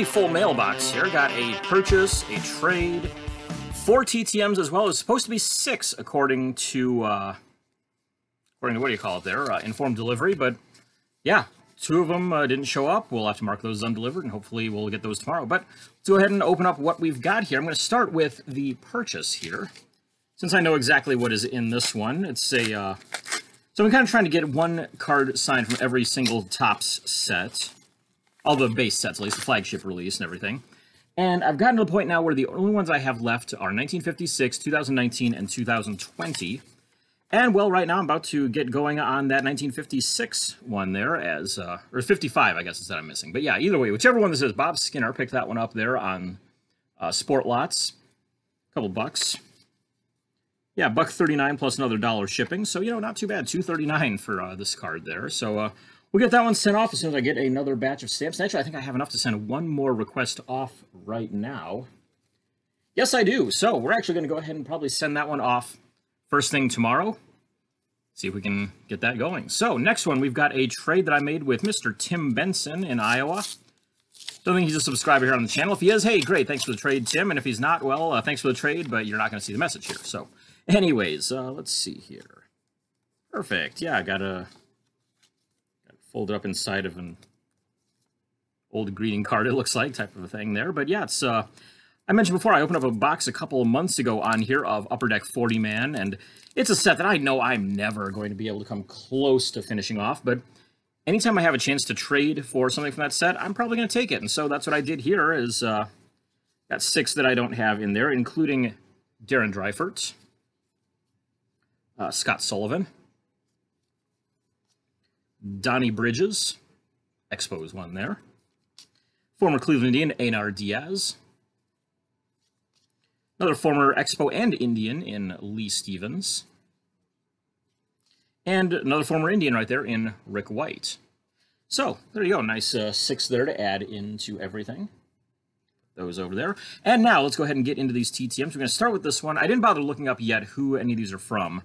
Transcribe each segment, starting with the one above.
pretty full mailbox here. Got a purchase, a trade, 4 TTMs as well. It's supposed to be 6 according to what do you call it there? Informed delivery, but yeah, 2 of them didn't show up. We'll have to mark those as undelivered, and hopefully we'll get those tomorrow. But let's go ahead and open up what we've got here. I'm going to start with the purchase here, since I know exactly what is in this one. It's a so I'm kind of trying to get one card signed from every single Topps set. All the base sets, at least the flagship release and everything. And I've gotten to the point now where the only ones I have left are 1956, 2019, and 2020. And, well, right now I'm about to get going on that 1956 one there as, or 55, I guess, is that I'm missing. But yeah, either way, whichever one this is, Bob Skinner picked that one up there on Sport Lots. A couple bucks. Yeah, $1.39 plus another $1 shipping. So, you know, not too bad. $2.39 for this card there. So, we'll get that one sent off as soon as I get another batch of stamps. Actually, I think I have enough to send one more request off right now. Yes, I do. So we're actually going to go ahead and probably send that one off first thing tomorrow. See if we can get that going. So next one, we've got a trade that I made with Mr. Tim Benson in Iowa. Don't think he's a subscriber here on the channel. If he is, hey, great. Thanks for the trade, Tim. And if he's not, well, thanks for the trade, but you're not going to see the message here. So anyways, let's see here. Perfect. Yeah, I got a... folded up inside of an old greeting card, it looks like, type of a thing there. But yeah, it's, I mentioned before, I opened up a box a couple of months ago on here of Upper Deck 40-man, and it's a set that I know I'm never going to be able to come close to finishing off, but anytime I have a chance to trade for something from that set, I'm probably going to take it. And so that's what I did here, is got 6 that I don't have in there, including Darren Dreifert, Scott Sullivan, Donnie Bridges, Expos one there. Former Cleveland Indian, Einar Diaz. Another former Expo and Indian in Lee Stevens. And another former Indian right there in Rick White. So, there you go. Nice 6 there to add into everything. Those over there. And now, let's go ahead and get into these TTMs. We're going to start with this one. I didn't bother looking up yet who any of these are from.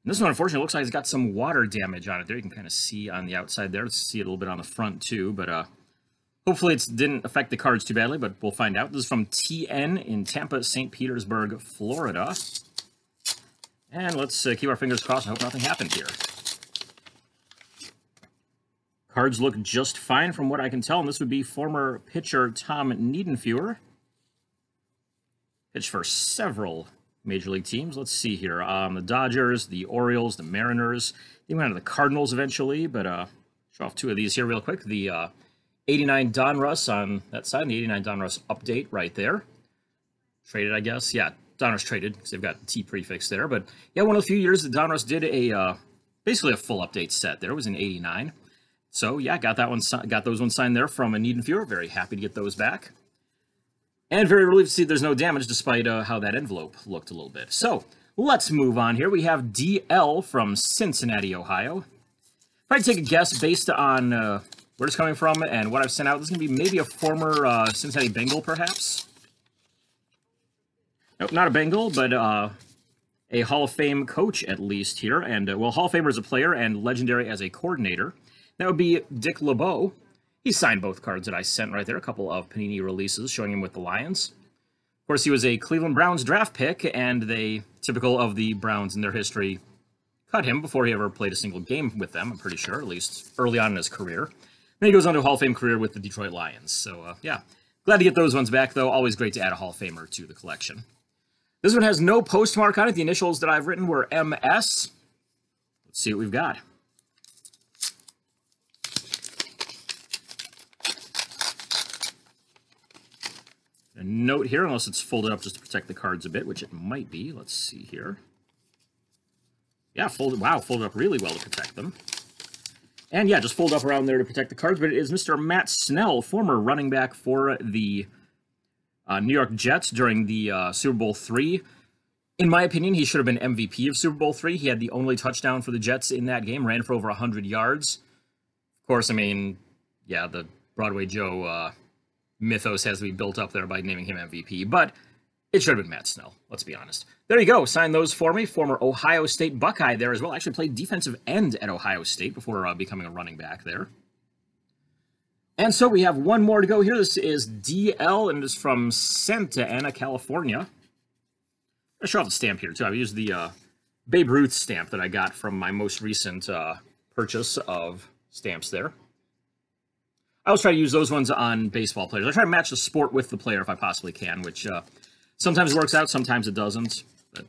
And this one, unfortunately, looks like it's got some water damage on it there. You can kind of see on the outside there. Let's see it a little bit on the front, too. But hopefully it didn't affect the cards too badly, but we'll find out. This is from TN in Tampa, St. Petersburg, Florida. And let's keep our fingers crossed and hope nothing happened here. Cards look just fine from what I can tell. And this would be former pitcher Tom Niedenfuer. Pitched for several Major League teams. Let's see here. The Dodgers, the Orioles, the Mariners. He went to the Cardinals eventually, but show off 2 of these here real quick. The 89 Donruss on that side, and the 89 Donruss update right there. Traded, I guess. Yeah, Donruss traded, because they've got the T prefix there. But yeah, one of the few years that Donruss did a basically a full update set there. It was in 89. So yeah, got those ones signed there from a Niedenfuer. Very happy to get those back. And very relieved to see there's no damage, despite how that envelope looked a little bit. So, let's move on here. We have DL from Cincinnati, Ohio. If I take a guess based on where it's coming from and what I've sent out, this is going to be maybe a former Cincinnati Bengal, perhaps? Nope, not a Bengal, but a Hall of Fame coach, at least, here. And, well, Hall of Famer as a player and legendary as a coordinator. That would be Dick LeBeau. He signed both cards that I sent right there, a couple of Panini releases showing him with the Lions. Of course, he was a Cleveland Browns draft pick, and they, typical of the Browns in their history, cut him before he ever played a single game with them, I'm pretty sure, at least early on in his career. Then he goes on to a Hall of Fame career with the Detroit Lions. So, yeah, glad to get those ones back, though. Always great to add a Hall of Famer to the collection. This one has no postmark on it. The initials that I've written were MS. Let's see what we've got. A note here, unless it's folded up just to protect the cards a bit, which it might be. Let's see here. Yeah, folded up really well to protect them. And yeah, just fold up around there to protect the cards, but it is Mr. Matt Snell, former running back for the New York Jets during the Super Bowl III. In my opinion, he should have been MVP of Super Bowl III. He had the only touchdown for the Jets in that game, ran for over 100 yards. Of course, I mean, yeah, the Broadway Joe mythos has to be built up there by naming him MVP, but it should have been Matt Snell, let's be honest. There you go, sign those for me. Former Ohio State Buckeye there as well. Actually played defensive end at Ohio State before becoming a running back there. And so we have one more to go here. This is DL, and it is from Santa Ana, California. I'll show off the stamp here, too. I used the Babe Ruth stamp that I got from my most recent purchase of stamps there. I always try to use those ones on baseball players. I try to match the sport with the player if I possibly can, which sometimes works out, sometimes it doesn't. But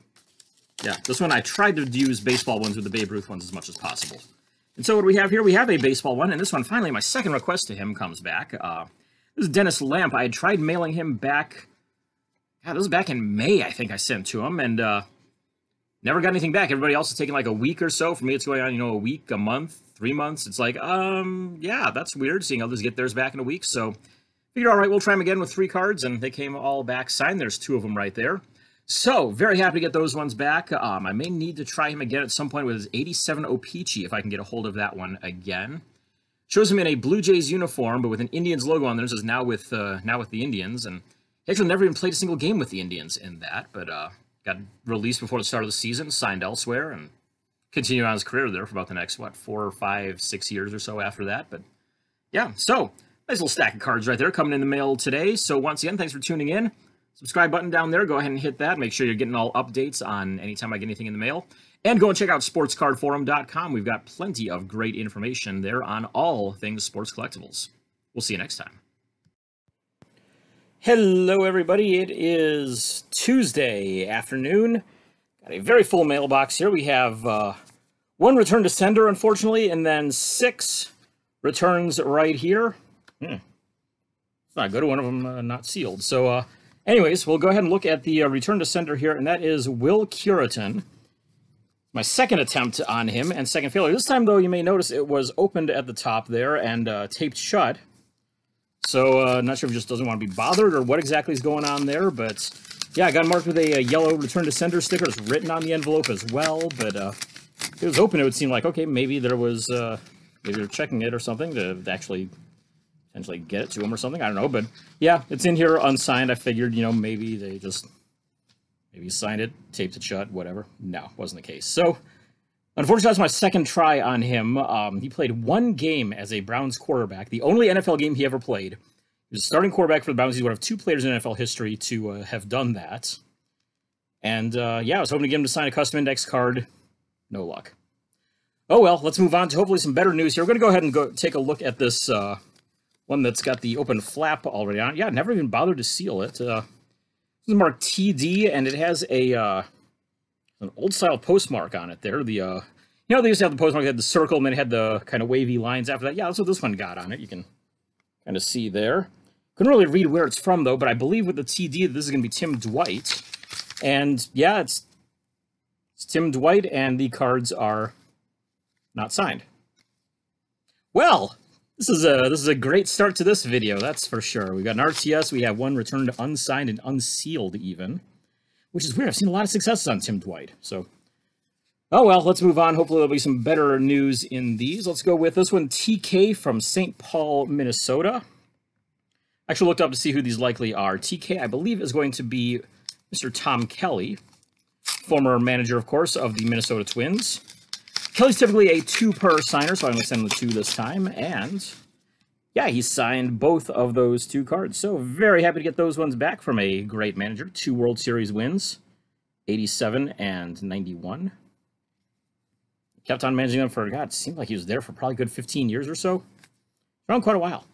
yeah, this one I tried to use baseball ones with the Babe Ruth ones as much as possible. And so what do we have here? We have a baseball one, and this one, finally, my second request to him comes back. This is Dennis Lamp. I had tried mailing him back, God, this was back in May, I think I sent to him, and never got anything back. Everybody else is taking like a week or so. For me, it's going on, a week, a month, 3 months. It's like, yeah, that's weird, seeing others get theirs back in a week. So figured, all right, we'll try them again with 3 cards, and they came all back signed. There's 2 of them right there. So, very happy to get those ones back. I may need to try him again at some point with his 87 O-Pee-Chee, if I can get a hold of that one again. Shows him in a Blue Jays uniform, but with an Indians logo on there. It says now with the Indians, and he actually never even played a single game with the Indians in that, but got released before the start of the season, signed elsewhere, and continued on his career there for about the next, 4, 5, 6 years or so after that. But yeah, so nice little stack of cards right there coming in the mail today. So once again, thanks for tuning in. Subscribe button down there. Go ahead and hit that. Make sure you're getting all updates on anytime I get anything in the mail. And go and check out sportscardforum.com. We've got plenty of great information there on all things sports collectibles. We'll see you next time. Hello, everybody. It is Tuesday afternoon. Got a very full mailbox here. We have 1 return to sender, unfortunately, and then 6 returns right here. It's not good. One of them not sealed. So, anyways, we'll go ahead and look at the return to sender here, and that is Will Curitan. My second attempt on him, and second failure. This time, though, you may notice it was opened at the top there and taped shut. So, not sure if he just doesn't want to be bothered or what exactly is going on there, but yeah, I got marked with a yellow return to sender sticker. It's written on the envelope as well, but if it was open, it would seem like, okay, maybe there was, maybe they're checking it or something to actually potentially get it to him or something. I don't know, but yeah, it's in here unsigned. I figured, maybe they just, maybe signed it, taped it shut, whatever. No, wasn't the case. So, unfortunately, that's my second try on him. He played 1 game as a Browns quarterback, the only NFL game he ever played. He was a starting quarterback for the Browns. He's one of 2 players in NFL history to have done that. And yeah, I was hoping to get him to sign a custom index card. No luck. Oh well, let's move on to hopefully some better news here. We're going to go ahead and take a look at this one that's got the open flap already on it. Yeah, never even bothered to seal it. This is marked TD, and it has a an old-style postmark on it there. They used to have the postmark that had the circle, and then it had the kind of wavy lines after that. Yeah, that's what this one got on it. You can kind of see there. Couldn't really read where it's from, though, but I believe with the TD, this is going to be Tim Dwight. And, yeah, it's Tim Dwight, and the cards are not signed. Well, this is a great start to this video, that's for sure. We've got an RTS, we have 1 returned unsigned and unsealed, even. Which is weird. I've seen a lot of successes on Tim Dwight, so... Oh well, let's move on. Hopefully there'll be some better news in these. Let's go with this one, TK from St. Paul, Minnesota. I actually looked up to see who these likely are. TK, I believe, is going to be Mr. Tom Kelly, former manager, of course, of the Minnesota Twins. Kelly's typically a 2-per signer, so I'm going to send him the 2 this time, and... yeah, he signed both of those 2 cards. So very happy to get those ones back from a great manager. 2 World Series wins, 87 and 91. Kept on managing them for, God, it seemed like he was there for probably a good 15 years or so. Around quite a while.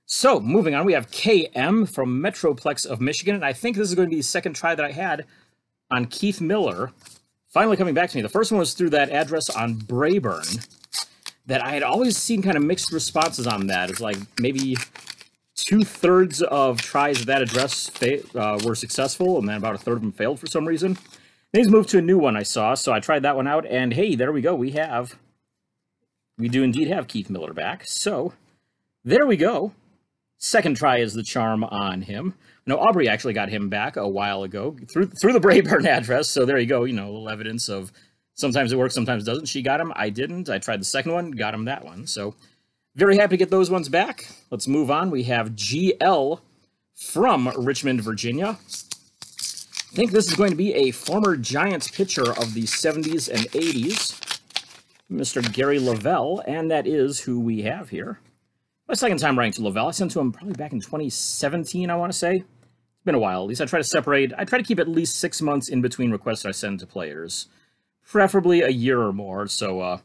So, moving on, we have KM from Metroplex of Michigan. And I think this is going to be the second try that I had on Keith Miller. Finally coming back to me. The first one was through that address on Brayburn. That I had always seen kind of mixed responses on that. It's like maybe 2/3 of tries at that address were successful, and then about 1/3 of them failed for some reason. Then he's moved to a new one I saw, so I tried that one out, and hey, there we go. We do indeed have Keith Miller back. So there we go. Second try is the charm on him. No, Aubrey actually got him back a while ago through the Brayburn address. So there you go. A little evidence of. Sometimes it works, sometimes it doesn't. She got him, I didn't. I tried the second one, got him that one. So, very happy to get those ones back. Let's move on. We have GL from Richmond, Virginia. I think this is going to be a former Giants pitcher of the 70s and 80s, Mr. Gary Lavelle, and that is who we have here. My second time writing to Lavelle. I sent to him probably back in 2017, I want to say. It's been a while. At least I try to keep at least 6 months in between requests I send to players. Preferably a year or more. So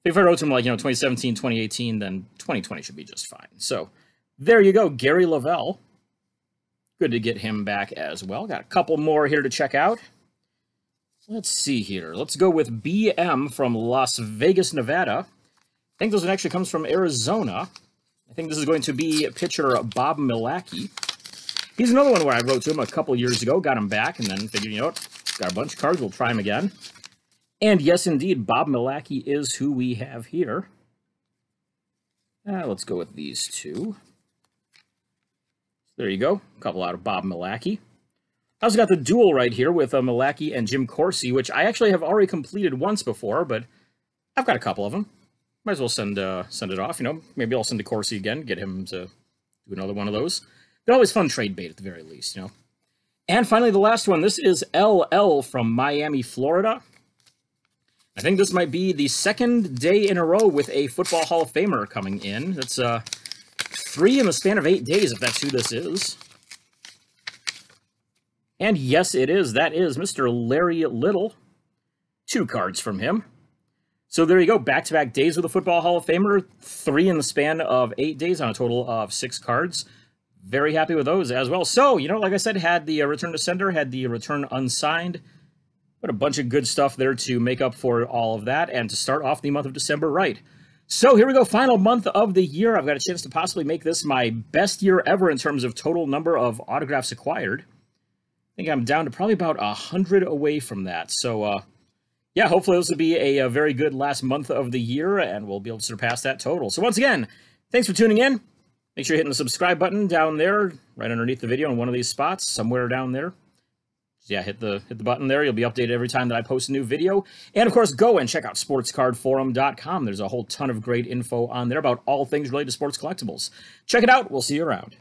if I wrote to him like, 2017, 2018, then 2020 should be just fine. So there you go, Gary Lavelle. Good to get him back as well. Got a couple more here to check out. Let's see here. Let's go with BM from Las Vegas, Nevada. I think this one actually comes from Arizona. I think this is going to be pitcher Bob Milacki. He's another one where I wrote to him a couple years ago, got him back, and then figured, got a bunch of cards, we'll try him again. And yes, indeed, Bob Milacki is who we have here. Let's go with these two. There you go, a couple out of Bob Milacki. I also got the duel right here with Milacki and Jim Corsi, which I actually have already completed once before, but I've got a couple of them. Might as well send it off, Maybe I'll send to Corsi again, get him to do another one of those. They're always fun trade bait at the very least, And finally, the last one. This is LL from Miami, Florida. I think this might be the second day in a row with a Football Hall of Famer coming in. That's 3 in the span of 8 days, if that's who this is. And yes, it is. That is Mr. Larry Little. 2 cards from him. So there you go, back-to-back days with a Football Hall of Famer, 3 in the span of 8 days on a total of 6 cards. Very happy with those as well. So, like I said, had the return to sender, had the return unsigned. But a bunch of good stuff there to make up for all of that and to start off the month of December right. So here we go, final month of the year. I've got a chance to possibly make this my best year ever in terms of total number of autographs acquired. I think I'm down to probably about 100 away from that. So, yeah, hopefully this will be a very good last month of the year, and we'll be able to surpass that total. So once again, thanks for tuning in. Make sure you're hitting the subscribe button down there, right underneath the video in one of these spots, somewhere down there. Yeah, hit the button there. You'll be updated every time that I post a new video. And, of course, go and check out sportscardforum.com. There's a whole ton of great info on there about all things related to sports collectibles. Check it out. We'll see you around.